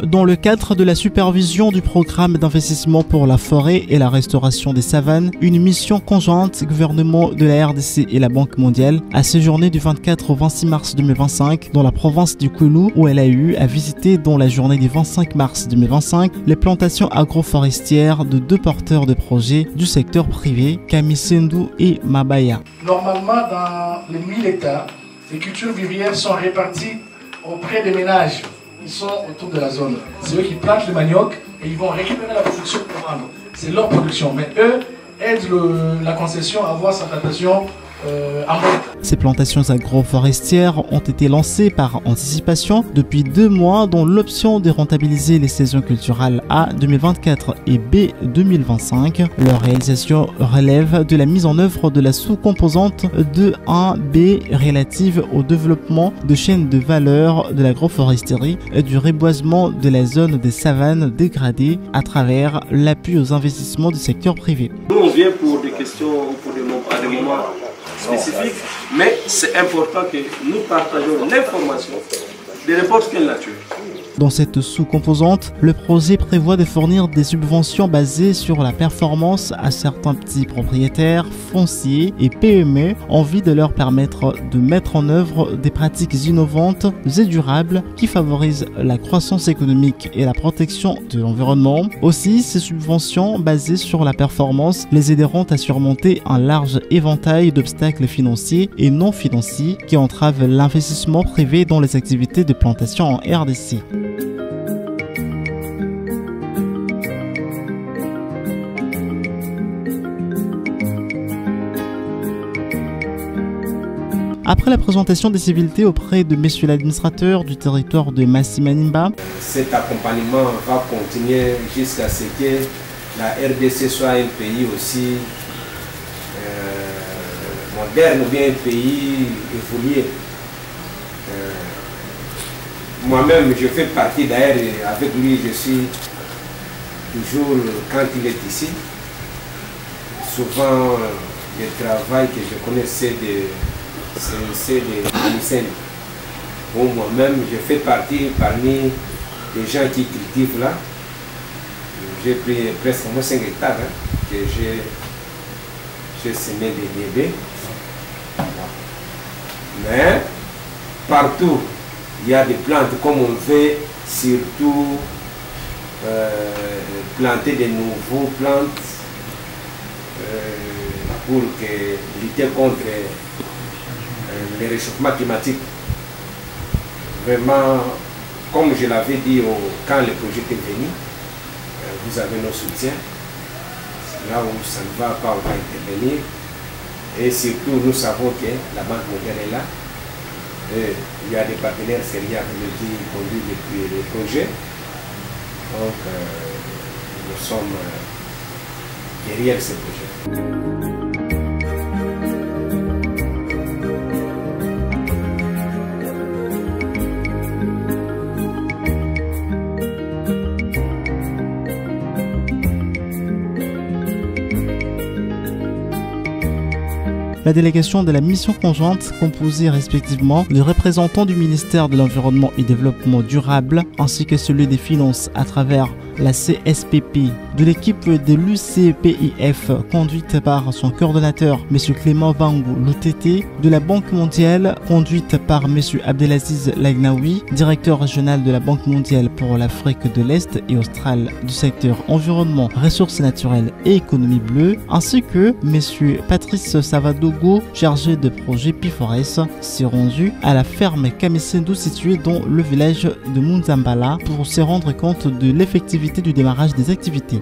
Dans le cadre de la supervision du programme d'investissement pour la forêt et la restauration des savanes, une mission conjointe gouvernement de la RDC et la Banque mondiale a séjourné du 24 au 26 mars 2025 dans la province du Koulou, où elle a eu à visiter dans la journée du 25 mars 2025 les plantations agroforestières de 2 porteurs de projets du secteur privé, Kamisendu et Mabaya. Normalement, dans les 1000 hectares, les cultures vivrières sont réparties auprès des ménages. Ils sont autour de la zone. C'est eux qui plantent le manioc et ils vont récupérer la production pour vendre. C'est leur production. Mais eux aident la concession à avoir sa plantation en mode. Ces plantations agroforestières ont été lancées par anticipation depuis 2 mois dans l'option de rentabiliser les saisons culturelles A 2024 et B 2025. Leur réalisation relève de la mise en œuvre de la sous-composante de 1B relative au développement de chaînes de valeur de l'agroforesterie et du reboisement de la zone des savanes dégradées à travers l'appui aux investissements du secteur privé. Nous on vient pour des questions ou pour des moments spécifiques, mais c'est important que nous partageons l'information de n'importe quelle nature. Dans cette sous-composante, le projet prévoit de fournir des subventions basées sur la performance à certains petits propriétaires, fonciers et PME en vue de leur permettre de mettre en œuvre des pratiques innovantes et durables qui favorisent la croissance économique et la protection de l'environnement. Aussi, ces subventions basées sur la performance les aideront à surmonter un large éventail d'obstacles financiers et non financiers qui entravent l'investissement privé dans les activités de plantation en RDC. Après la présentation des civilités auprès de messieurs l'administrateur du territoire de Massi-Manimba, cet accompagnement va continuer jusqu'à ce que la RDC soit un pays aussi moderne ou bien un pays évolué. Moi-même, je fais partie d'ailleurs, avec lui, je suis toujours, quand il est ici, souvent le travail que je connaissais c'est de lycéens. Bon, moi-même, je fais partie parmi les gens qui cultivent là. J'ai pris presque 5 hectares que j'ai semé des bébés. Mais partout, il y a des plantes, comme on fait surtout planter de nouveaux plantes pour lutter contre le réchauffement climatique. Vraiment, comme je l'avais dit quand le projet est venu, vous avez nos soutiens. Là où ça ne va pas, on va intervenir. Et surtout, nous savons que la Banque mondiale est là. Et il y a des partenaires sérieux qui conduisent depuis le projet. Donc, nous sommes derrière ce projet. La délégation de la mission conjointe, composée respectivement de représentants du ministère de l'Environnement et Développement durable, ainsi que celui des Finances à travers la CSPP, de l'équipe de l'UCPIF conduite par son coordonnateur M. Clément Vangou Loutete, de la Banque mondiale conduite par M. Abdelaziz Lagnaoui, directeur régional de la Banque mondiale pour l'Afrique de l'Est et australe du secteur environnement, ressources naturelles et économie bleue, ainsi que M. Patrice Savadogo, chargé de projet Pifores, s'est rendu à la ferme Kamisendu située dans le village de Munzambala pour se rendre compte de l'effectivité du démarrage des activités.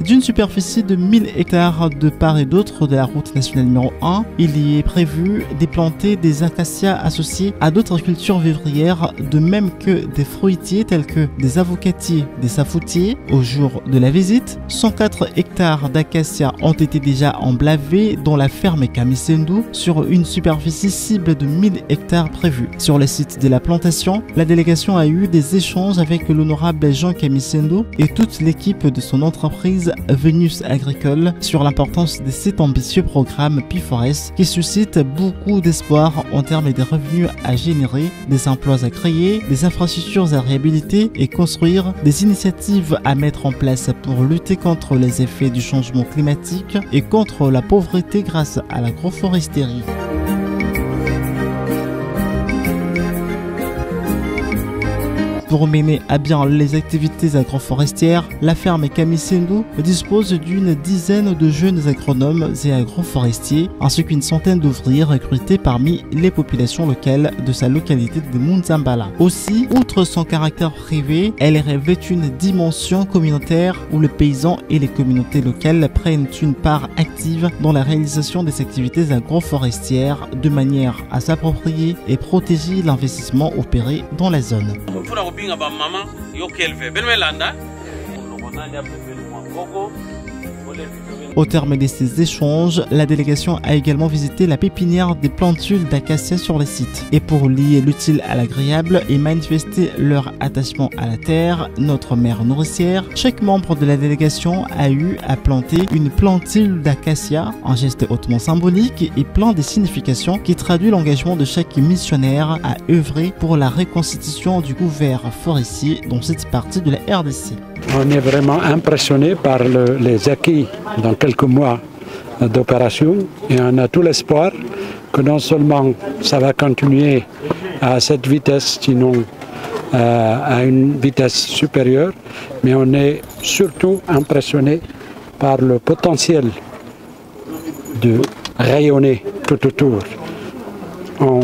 D'une superficie de 1000 hectares de part et d'autre de la route nationale numéro 1, il y est prévu de planter des acacias associés à d'autres cultures vivrières, de même que des fruitiers tels que des avocatiers, des safoutiers. Au jour de la visite, 104 hectares d'acacias ont été déjà emblavés dans la ferme Kamisendu sur une superficie cible de 1000 hectares prévue. Sur le site de la plantation, la délégation a eu des échanges avec l'honorable Jean Kamisendu et toute l'équipe de son entreprise Venus Agricole sur l'importance de cet ambitieux programme. programme P4S qui suscite beaucoup d'espoir en termes des revenus à générer, des emplois à créer, des infrastructures à réhabiliter et construire, des initiatives à mettre en place pour lutter contre les effets du changement climatique et contre la pauvreté grâce à l'agroforesterie. Pour mener à bien les activités agroforestières, la ferme Kamisendou dispose d'une dizaine de jeunes agronomes et agroforestiers, ainsi qu'une centaine d'ouvriers recrutés parmi les populations locales de sa localité de Munzambala. Aussi, outre son caractère privé, elle revêt une dimension communautaire où le paysan et les communautés locales prennent une part active dans la réalisation des activités agroforestières de manière à s'approprier et protéger l'investissement opéré dans la zone. Au terme de ces échanges, la délégation a également visité la pépinière des plantules d'acacia sur le site. Et pour lier l'utile à l'agréable et manifester leur attachement à la terre, notre mère nourricière, chaque membre de la délégation a eu à planter une plantule d'acacia, un geste hautement symbolique et plein de significations qui traduit l'engagement de chaque missionnaire à œuvrer pour la reconstitution du couvert forestier dans cette partie de la RDC. On est vraiment impressionné par les acquis dans quelques mois d'opération et on a tout l'espoir que non seulement ça va continuer à cette vitesse, sinon à une vitesse supérieure, mais on est surtout impressionné par le potentiel de rayonner tout autour en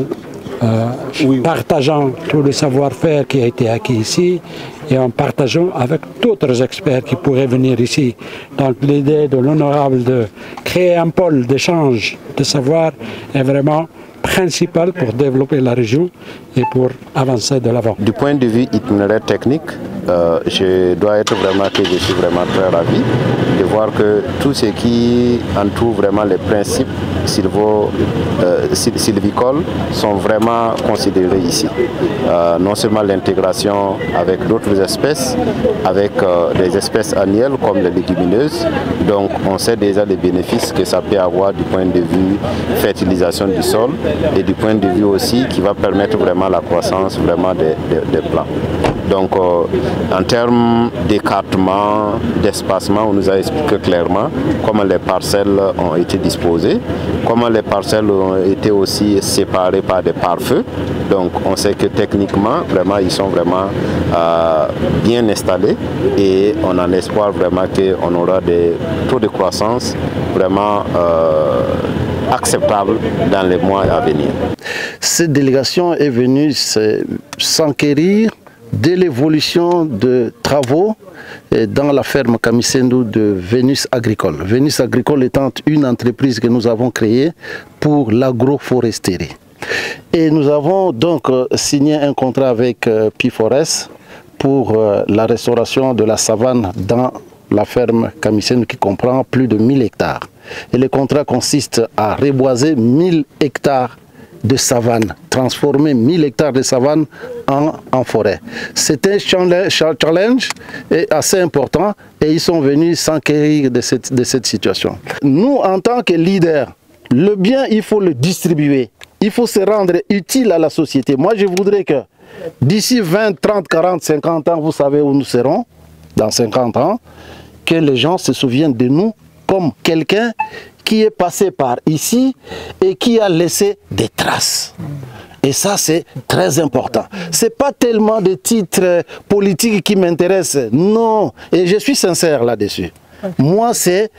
partageant tout le savoir-faire qui a été acquis ici et en partageant avec d'autres experts qui pourraient venir ici. Donc l'idée de l'honorable de créer un pôle d'échange de savoir est vraiment principale pour développer la région et pour avancer de l'avant. Du point de vue itinéraire technique, je dois être vraiment que je suis vraiment très ravi de voir que tout ce qui entoure vraiment les principes sylvicoles sont vraiment considérés ici. Non seulement l'intégration avec d'autres espèces, avec des espèces annuelles comme les légumineuses, donc on sait déjà les bénéfices que ça peut avoir du point de vue fertilisation du sol et du point de vue aussi qui va permettre vraiment la croissance vraiment des plants. Donc en termes d'écartement, d'espacement, on nous a expliqué clairement comment les parcelles ont été disposées, comment les parcelles ont été aussi séparées par des pare-feux. Donc on sait que techniquement, vraiment, ils sont vraiment bien installés et on a l'espoir vraiment qu'on aura des taux de croissance vraiment acceptables dans les mois à venir. Cette délégation est venue s'enquérir de l'évolution de travaux dans la ferme Kamisendou de Vénus Agricole. Vénus Agricole étant une entreprise que nous avons créée pour l'agroforesterie. Et nous avons donc signé un contrat avec P4S pour la restauration de la savane dans la ferme Kamisendou qui comprend plus de 1000 hectares. Et le contrat consiste à reboiser 1000 hectares de savane, transformer 1000 hectares de savane en forêt. C'est un challenge assez important et ils sont venus s'enquérir de cette situation. Nous, en tant que leaders, le bien, il faut le distribuer. Il faut se rendre utile à la société. Moi, je voudrais que d'ici 20, 30, 40, 50 ans, vous savez où nous serons, dans 50 ans, que les gens se souviennent de nous comme quelqu'un qui est passé par ici et qui a laissé des traces. Et ça, c'est très important. Ce n'est pas tellement des titres politiques qui m'intéressent, non. Et je suis sincère là-dessus. Moi, c'est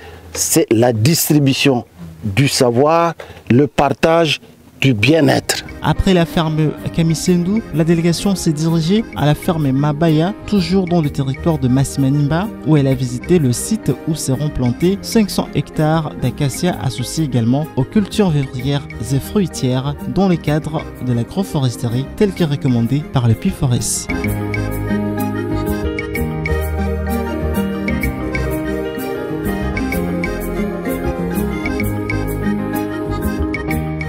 la distribution du savoir, le partage du bien-être. Après la ferme Kamisendou, la délégation s'est dirigée à la ferme Mabaya, toujours dans le territoire de Massimanimba, où elle a visité le site où seront plantés 500 hectares d'acacia associés également aux cultures vivrières et fruitières dans le cadre de l'agroforesterie tel que recommandé par le P4S.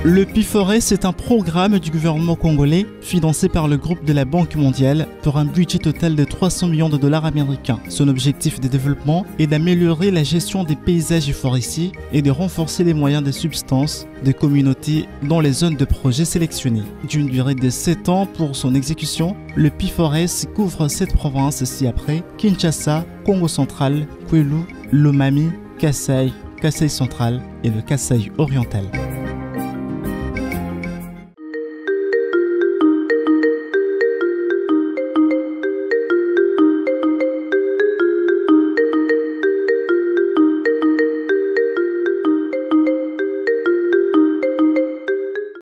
Le PIFORES, c'est un programme du gouvernement congolais financé par le groupe de la Banque mondiale pour un budget total de 300 millions de dollars américains. Son objectif de développement est d'améliorer la gestion des paysages forestiers et de renforcer les moyens de subsistance des communautés dans les zones de projet sélectionnées. D'une durée de 7 ans pour son exécution, le PIFORES couvre 7 provinces ci-après: Kinshasa, Congo central, Kwilu, Lomami, Kasai, Kasai central et le Kasai oriental.